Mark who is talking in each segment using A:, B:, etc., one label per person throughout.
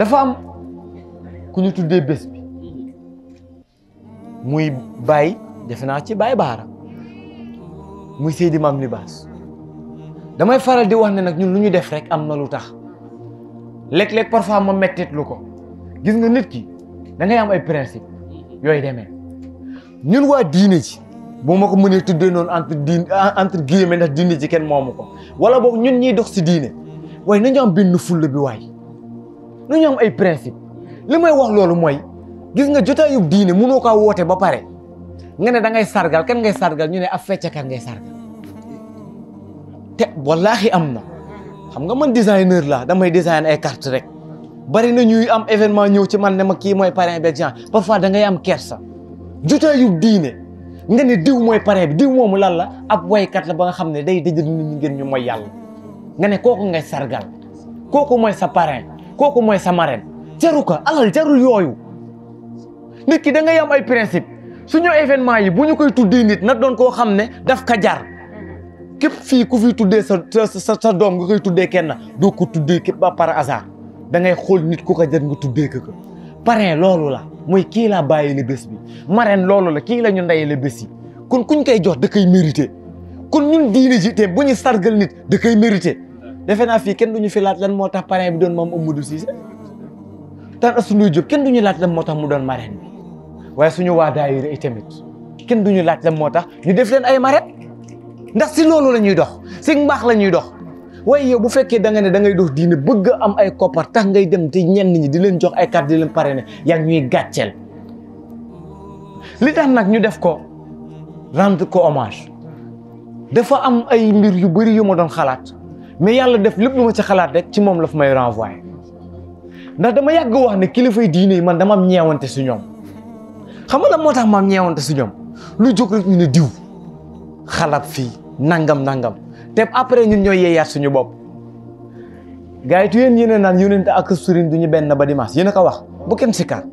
A: dafa am ku ñu tuddee bés bi muy Baye defe naa ci Baye Baara muy Seydi Maam Libaas damay faral di wax ne nag ñun lu ñu def rek am na lu tax léeg-léeg parfois ma mettit lu ko gis nga nit ki da ngay am ay principe yooyu demee ñun waa diine ji boo ma ko mënee tuddee noonu entre guillemets ndax diine ji kenn moomu ko wala boog ñun ñiy dox si diine waaye nañu am benn fulla bi waay nañu am ay principe li may wax loolu mooy gis nga jotaayub diine mënoo kaa woote ba pare nga ne da ngay sargal kan ngay sargal ñu ne ab feccakat ngay sargal te wallaahi am na xam nga man designer la damay design ay carte rek bari na ñuy am événement ñëw ci man ne ma kii mooy parrain beeg genre parfois da ngay am kersa jotaayub diine nga ne diw mooy parrain bi diw moomu lan la ab waykat la ba nga xam ne day dëjël nit ñi ngeen ñu mooy yàlla nga ne kooku ngay sargal kooku mooy sa parrain kooku mooy sa marraine jaru ko alal jarul yooyu nit ki da ngay am ay principe suñu événement yi bu ñu koy tuddee nit na doon koo xam ne daf ka jar képp fii ku fi tuddee sa doom nga koy tuddee kenn doo ko tuddee képp ba par hasard da ngay xool nit ku ko jar nga tuddee ko parrain loolu la mooy kii laa bàyyi le bés bi marraine loolu la kii la ñu ndeyee le bés yi kon kuñ koy jox da koy mérité kon ñun diine ji te bu ñu sargal nit da koy mérité defe naa fii kenn duñu fi laaj lan moo tax parrain bi doon moom Amadou Cissé tan Astou Diop kenn duñu laaj lan moo tax mu doon marraine bi waaye suñu waa daayira yi tamit kenn duñu laaj lan moo tax ñu def leen ay marraine ndax si loolu la ñuy dox si mbaax la ñuy dox waaye yow bu fekkee da nga ne da ngay dox diine bëgg a am ay koppar tax ngay dem te ñenn ñi di leen jox ay carte di leen parrainer yaa ngi ñuy gàcceel li tax nag ñu def ko rendre ko hommage dafa am ay mbir yu bëri yu ma doon xalaat mais yàlla def lépp lu ma ci xalaat rek ci moom la fa may renvoyer ndax dama yàgg wax ne kilifay diine yi man dama am ñeewante si ñoom xam nga la moo tax ma am ñeewante si ñoom lu jóg rek ñu ne diw xalaat fii nangam te après ñun ñooy yeeyaat suñu bopp gars yi tu yéen yéen a naan yónente ak sëriñ du ñu benn ba dimanche yéen a ko wax bu kenn si kaar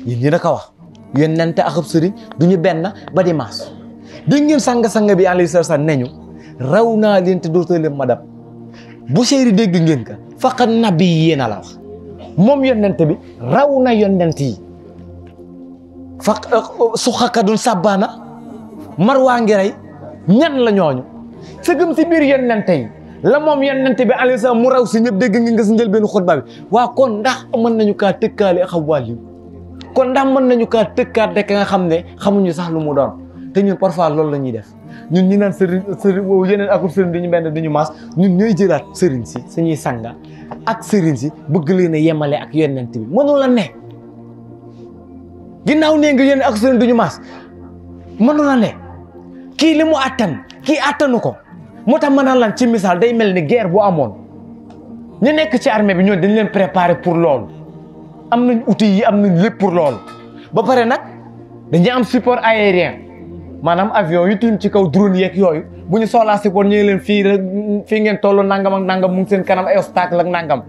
A: yéen a ko wax yónente ak sëriñ du ñu benn ba dimanche dégg ngeen sang-sang bi alayhi salaam ne ñu raw naa leen te dootoo leen ma dab bu séeri dégg ngeen ka faqat nabi yéen a la wax moom yónente bi raw na yónente yi faq suxakadun sàbbaana marwaa ngi rey ñan la ñooñu sëgëm si biir yónnente yi la moom yónnente bi alayhi salaam mu raw si ñëpp dégg nga si njëlbeenu xutba bi waa kon ndax mën nañu kaa tëkkaale ak ab wàllu kon ndax mën nañu kaa tëkkaat rek nga xam ne xamuñu sax lu mu doon te ñun parfois loolu la ñuy def ñun ñi naan sëriñ woowu yeneen akul sëriñ duñu benn duñu maas ñun ñooy jëlaat sëriñ si suñuy sanga ak sëriñ si bëgg leen a yemale ak yónnente bi mënu la ne ginnaaw nee nga yónne ak sëriñ duñu maas mënu la ne kii li mu attan kii attanu ko moo tax mën naa lan ci misaal day mel ni guerre bu amoon ñu nekk ci armée bi ñoo dañ leen préparer pour loolu am nañ outils yi am nañ lépp pour loolu ba pare nag dañuy am support aérien maanaam avion yu tiim ci kaw drone yeeg yooyu bu ñu soxlaa support ñu leen fii ngeen toll nangam ak nangam mu ngi seen kanam ay obstacle ak nangam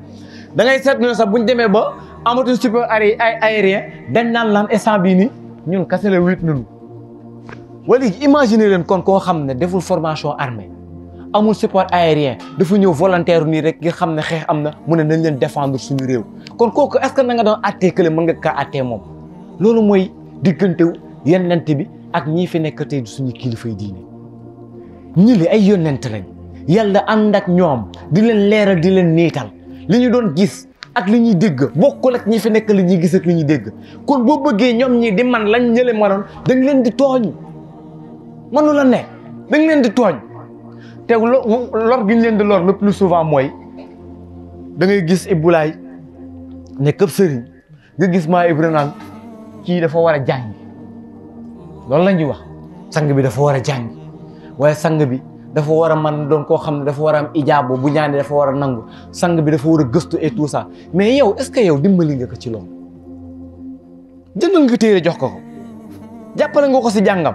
A: da ngay seetlu ne sax bu ñu demee ba amatuñ support aérien dañ naan lan instant bii nii ñun kase la wéet nañu wala léegi imaginer leen kon koo xam ne deful formation armée amul support aérien dafa ñëw volontaire nii rek ngir xam ne xeex am na mu ne nañ leen défendre suñu réew kon kooku est-ce que na nga doon attee kële mën nga kaa attee moom loolu mooy diggante yonent bi ak ñii fi nekk tey suñu kilifay diine ñi li ay yonent lañ yàlla ànd ak ñoom di leen leeral di leen niital li ñu doon gis ak li ñuy dégg bokkul ak ñi fi nekk li ñuy gis ak li ñuy dégg kon boo bëggee ñoom ñi di man lañ ñële manoon dañ leen di tooñ mënu la ne dañ leen di tooñ te lor gi ñu leen di lor le plus souvent mooy da ngay gis Ibulaay ne këpp sëriñ nga gis maa Ibra naan kii dafa war a jàng loolu la ñuy wax sang bi dafa war a jàng waaye sang bi dafa war a man doon koo xam ne dafa war a am ijaabo bu ñaanee dafa war a nangu sang bi dafa war a gëstu et tout ça mais yow est-ce que yow dimbali nga ko ci loolu jëndal nga téere jox ko jàppale nga ko si jàngam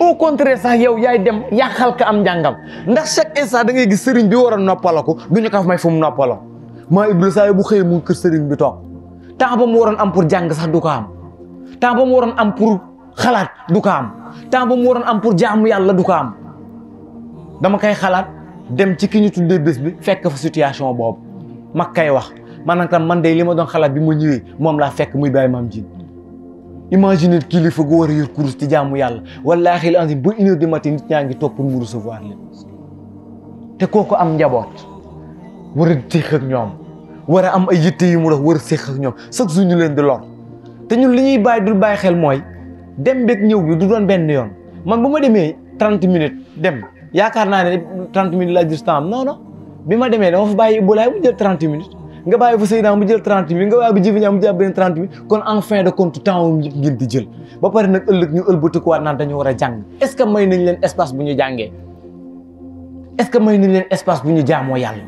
A: au contraire sax yow yaay dem yàqal ka am njàngam ndax chaque instant da ngay gis sëriñ bi war a noppaloo du ñu ko may fu mu noppaloo maa Ibra saa bu xëyee mu kër sëriñ bi toog temps ba mu waroon am pour jàng sax du ko am temps ba mu waroon am pour xalaat du ko am temps ba mu waroon am pour jaamu yàlla du ko am dama koy xalaat dem ci ki ñu tuddee bés bi fekk fa situation boobu mag kay wax maanaam tam man de li ma doon xalaat bi ma ñëwee moom laa fekk muy Baye Mame Diène. Imagine kilifa gu war a yor kurus ci jaamu yàlla wallaahi la ba 1 heure du matin nit ñaa ngi toog pour mu recevoir leen te kooku am njaboot war a séq ak ñoom war a am ay yitte yu mu dox war a séq ak ñoom chaque jour ñu leen di lor te ñun li ñuy bàyyi dul bàyyi xel mooy dem beeg ñëw bi du doon benn yoon man bu ma demee 30 minutes dem yaakaar naa ne 30 minutes la distance non non bi ma demee dama fa bàyyi Ibulaay mu jël 30 minutes. nga bàyyi fa Seydina mu jël 30 minutes nga bàyyi ba Jibi Ñaŋ mu jël benn 30 minutes kon en fin de compte temps wu ngeen di jël ba pare nag ëllëg ñu ëlbatikuwaat naan dañu war a jàng est-ce que may nañ leen espace bu ñu jàngee est-ce que may nañ leen espace bu ñu jaamoo yàlla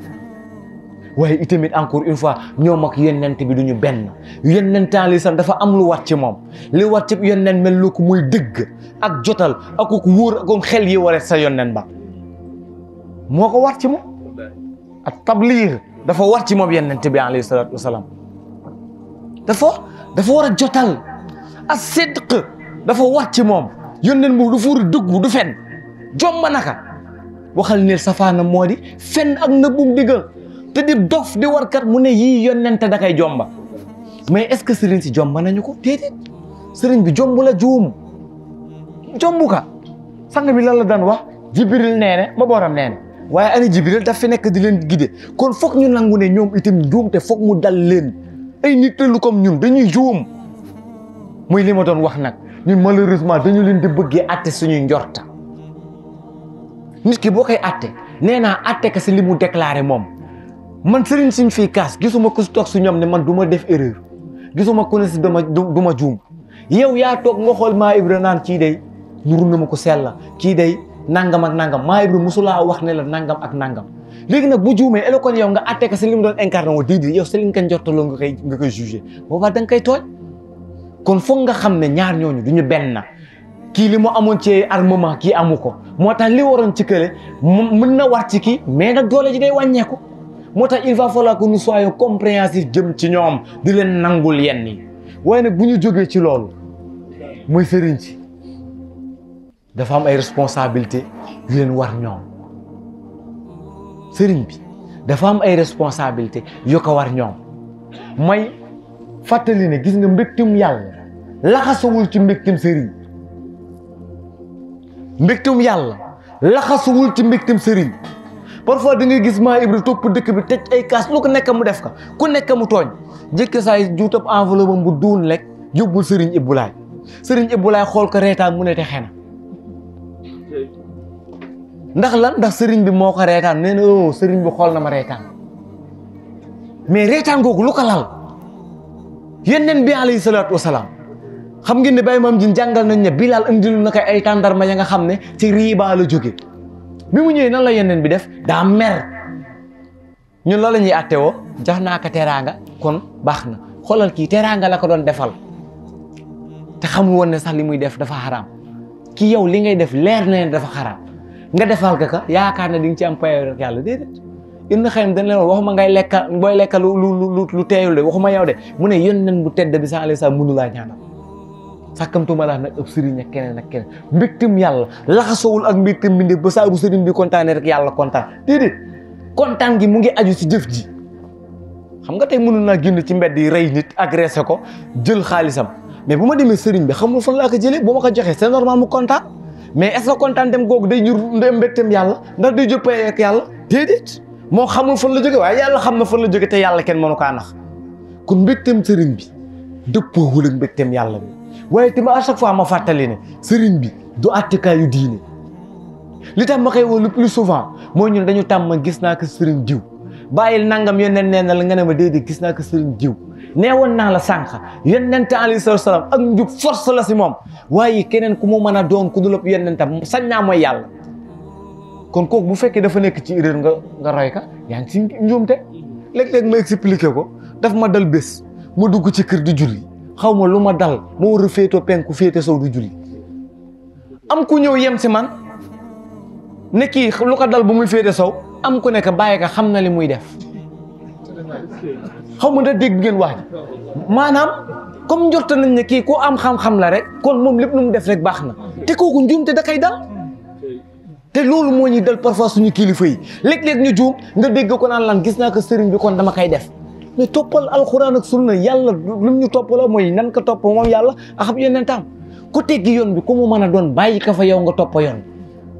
A: waaye itamit encore une fois ñoom ak yonent bi duñu benn yonent li sax dafa am lu wat ci moom li wat ci yonent mel lu ko muy dëgg ak jotal ak ko wóor ak xel yi waree sa yonent ba moo ko wat ci moom ak tabliir dafa war ci moom yonent bi alayhi salaatu wasalaam dafa war a jotal ak sidq dafa war ci moom yonent boobu dafa war a dëggu du fen jomba naka waxal ne safaana moo di fen ak nëbbum diggal te di dof di warkat mu ne yii yonent da kay jomba mais est-ce que sëriñ si jomba nañu ko déedéet sëriñ bi jombu la juum jombu ka sang bi lan la daan wax Jibril nee ne ma booram nee ne waaye ani Jibril daf fi nekk di leen guider kon foog ñu nangu ne ñoom itam juum te foog mu dal leen ay nit lu comme ñun dañuy juum muy li ma doon wax nag ñun malheureusement dañu leen di bëggee atte suñuy njorta nit ki boo koy atte nee naa atte ka si li mu déclaré moom man sëriñ suñ fii kaas gisuma ko si toog su ñoom ne man du ma def erreur gisuma ko ne si du ma juum yow yaa toog nga xool maa Ibra naan kii day nuru na ma ko sella kii day nangam ak nangam maa Ibra musulaa wax ne la nangam ak nangam léegi nag bu juumee elo kon yow nga atte ka si li mu doon incarné woo di yow si li nga ko njortaloo nga koy jugé boobaa da nga koy tooñ kon foog nga xam ne ñaar ñooñu du ñu benn na kii li mu amoon ci armement kii amu ko moo tax li waroon ci kële mën na war ci kii mais nag doole ji day wàññeeku moo tax il va falloir que nous soyons compréhensifs jëm ci ñoom di leen nangul yenn yi waaye nag bu ñu jógee ci loolu muy sëriñ si dafa am ay responsabilité yu leen war ñoom sëriñ bi dafa am ay responsabilité yu ko war ñoom mooy fàttali ne gis nga mbégtum yàlla laxasawul ci mbégtum sëriñ mbégtum yàlla laxasuwul ci mbégtum sëriñ parfois da ngay gis maa Ibra topp dëkk bi tëj ay kaas lu ko nekk mu def ka ku nekk mu tooñ jëkk saay juutab enveloppe am bu duun lekk yóbbul sëriñ Ibulaay sëriñ Ibulaay xool ko reetaan mu ne te xena ndax lan ndax sëriñ bi moo ko reetaan nee na sëriñ bi xool na ma reetaan mais reetaan googu lu ko lal yonent bi alayhi salaatu wasalaam xam ngeen ne Baye Mame Diène jàngal nañ ne Bilal indilu na ko ay tàndarma ya nga xam ne ci riba la jóge bi mu ñëwee nan la yonent bi def daa mer ñun la ñuy àtte woo jox naa ko teraanga kon baax na xoolal kii teraanga la ko doon defal te xamul woon ne sax li muy def dafa xaraam kii yow li ngay def leer na ne dafa xaraam nga defal ka yaakaar na di nga ci am payoor rek yàlla déedéet yéen xëy na dañ leen waxuma ngay lekka booy lekka lu teeyul de waxuma yow de mu ne yonent bu tedd bi sa alayhi salaam mënu laa ñaanal sàkkamtuma laa nag ëpp sëriñ ak keneen ak keneen mbégtum yàlla laxasowul ak mbégtum bi ba saa bu sëriñ bi kontaanee rek yàlla kontaan déedéet kontaan gi mu ngi aju si jëf ji xam nga tey mënul naa génn ci mbedd yi rey nit agressé ko jël xaalisam mais bu ma demee sëriñ bi xamul fan laa ko jëlee bu ma ko joxee c'est normal mu kontaan mais est-ce que kontaan dem googu day jur mbégtum yàlla ndax day jëppee ak yàlla déedéet moo xamul fan la jóge waaye yàlla xam na fan la jóge te yàlla kenn mënu kaa nax kon mbégteem sëriñ bi dëppoowul ak mbégteem yàlla bi waaye tamit à chaque fois ma fàttali ne sëriñ bi du àttekaayu diine li tax ma koy woo le plus souvent mooy ñun dañu tàmm gis naa ko sëriñ diw bàyyil nangam yonent nee na la nga ne ma déedéet gis naa ko sëriñ diw nee woon naa la sànq yonent alayhi salaam ak njub force la si moom waaye keneen ku mu mën a doon ku dul ab yonentam sañ naa mooy yàlla kon kooku bu fekkee dafa nekk ci erreur nga roy ka yaa ngi ci njuumte léeg-léeg ma expliqué ko daf ma dal bés ma dugg ci kër di julli xaw ma lu ma dal ma war a féetoo penku féete sow du julli am ku ñëw yem si man ne kii lu ko dal bu muy féete sow am ku nekk bàyyi ka xam na li muy def xaw ma da dégg ngeen wax maanaam comme njort nañ ne kii ku am xam-xam la rek kon moom lépp lu mu def rek baax na te kooku njuumte da kay dal te loolu moo ñuy dal parfois suñu kilifa yi léeg-léeg ñu juum nga dégg ko naan lan gis naa ko sëriñ bi kon dama koy def mais toppal alxuraan ak sunna yàlla lu ñu topp la mooy nan ko topp moom yàlla ak xam yonentam ku teggi yoon bi ku mu mën a doon bàyyi ka fa yow nga topp yoon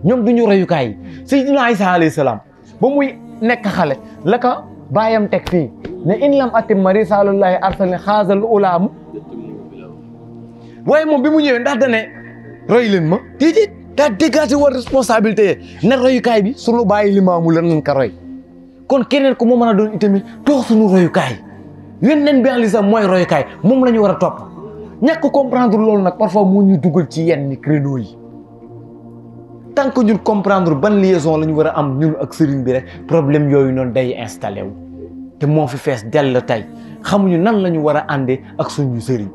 A: ñoom du ñu royukaay yi Seydina Isa alayhi salaam ba muy nekk xale la ka baayam teg fii ne in lam atimma risalullahi arsalni xaasal ulaamu waaye moom bi mu ñëwee ndax dane roy leen ma déedéet daa déggaate war responsabilité ne royukaay bi sunu bàyyi limaamu la nañ ko roy kon keneen ku mu mën a doon itamit toog suñu royukaay yónneen bi alayhi salaam mooy royukaay moom la ñu war a topp ñàkk comprendre loolu nag parfois moo ñu dugal ci yenn créneaux yi tant que ñun comprendre ban liaison la ñu war a am ñun ak sëriñ bi rek problème yooyu noonu day installé wu te moo fi fees dell tey xamuñu nan la ñu war a àndee ak suñu sëriñ